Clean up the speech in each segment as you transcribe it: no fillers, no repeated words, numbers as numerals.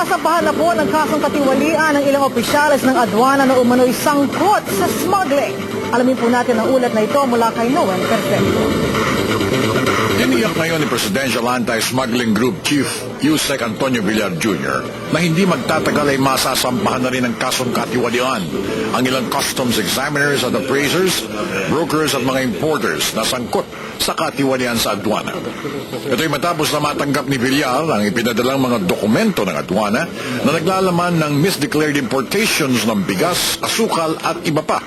Nasampahan na po ng kasong katiwalian ng ilang opisyales ng adwana na umano'y sangkot sa smuggling. Alamin po natin ang ulat na ito mula kay Noel Perfecto. Tiniyak ngayon ni Presidential Anti-Smuggling Group Chief Yusek Antonio Villar Jr. na hindi magtatagal ay masasampahan na rin ng kasong katiwalian ang ilang customs examiners at appraisers, brokers at mga importers na sangkot sa katiwalian sa adwana. Ito'y matapos na matanggap ni Villar ang ipinadalang mga dokumento ng adwana na naglalaman ng misdeclared importations ng bigas, asukal at iba pa.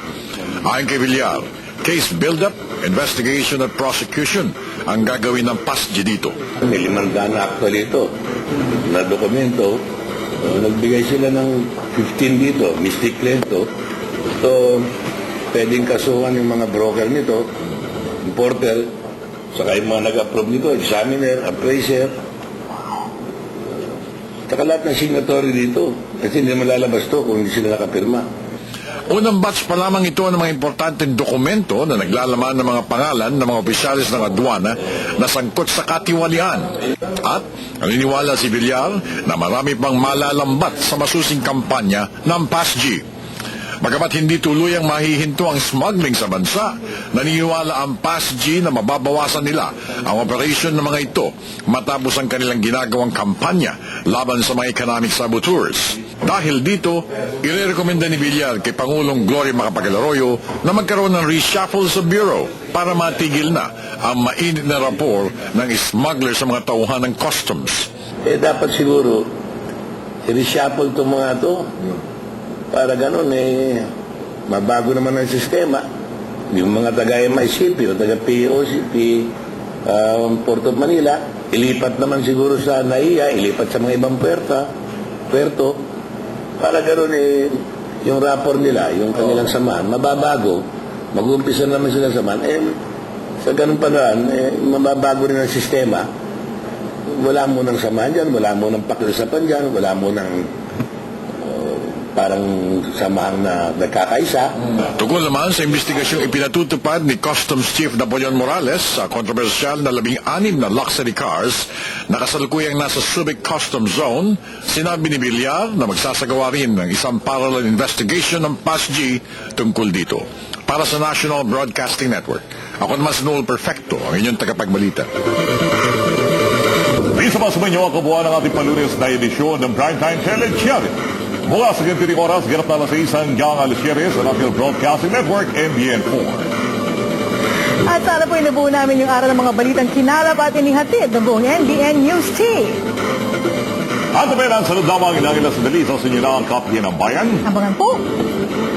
Ayon kay Villar, case build-up, investigation at prosecution ang gagawin ng PASG dito. May 500 na actually ito na dokumento. Nagbigay sila ng 15 dito, misdeclared to. So, pwedeng kasuhan yung mga broker nito, importer, saka yung mga nag-approve nito, examiner, appraiser, saka lahat ng signatory dito. Kasi hindi malalabas to kung hindi sila nakapirma. Unang batch pa lamang ito ng mga importanteng dokumento na naglalaman ng mga pangalan ng mga opisyalis ng adwana na sangkot sa katiwalian. At naniniwala si Villar na marami pang malalambat sa masusing kampanya ng PASG. Bagamat hindi tuluyang mahihinto ang smuggling sa bansa, naniniwala ang PASG na mababawasan nila ang operasyon ng mga ito matapos ang kanilang ginagawang kampanya laban sa mga economic saboteurs. Dahil dito, irerekomenda ni Villar kay Pangulong Gloria Macapagal-Arroyo na magkaroon ng reshuffle sa Bureau para matigil na ang mainit na rapor ng smuggler sa mga tauhan ng customs. Dapat siguro, i-reshuffle itong mga ito. Para ganun, mabago naman ang sistema. Yung mga taga-MICP o taga-POCP, Port of Manila, ilipat naman siguro sa NAIA, ilipat sa mga ibang puerto. Para ganun, yung rapport nila, yung kanilang samahan, mababago. Mag-umpisa naman sila samahan. Sa ganun pa daan, mababago rin ang sistema. Wala mo ng samahan dyan, wala mo ng pakiusapan dyan, wala mo ng parang samahang na nagkakaisa. Tungkol naman sa investigasyong ipinatutupad ni Customs Chief Napoleon Morales sa kontrobersyal na 16 na luxury cars na kasalukuyang nasa Subic Customs Zone, sinabi ni Villar na magsasagawa rin ng isang parallel investigation ng PASG tungkol dito. Para sa National Broadcasting Network, ako naman si Noel Perfecto, ang inyong tagapagbalita. Isabasabay niyo ang kabuuan ng ating palunes na edisyon ng Primetime Television. Mula sa ganitong oras, ganap na sa isang gang alasyeres sa National Broadcasting Network, NBN4. At sana po inabuo namin yung aral ng mga balitang kinalap at inihatid ng buong NBN News Team. At naman, sunod lamang ilang ilang sandali sa inyo na ang Kapya ng Bayan. Abangan po.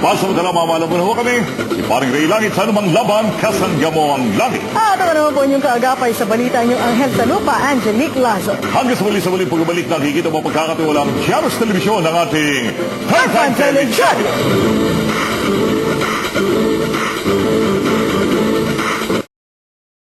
Pasamantala, mamala muna ho kami. Si Paring Ray Langit sa anumang laban, kasangga mo ang langit. At ako naman po inyong kaagapay sa balita niyong Angel Talupa, Angelique Lazo. Hanggang sa muli pagbabalik na kikita mo pagkakatiwalang Chiaros Televisyon ng ating Primetime Television.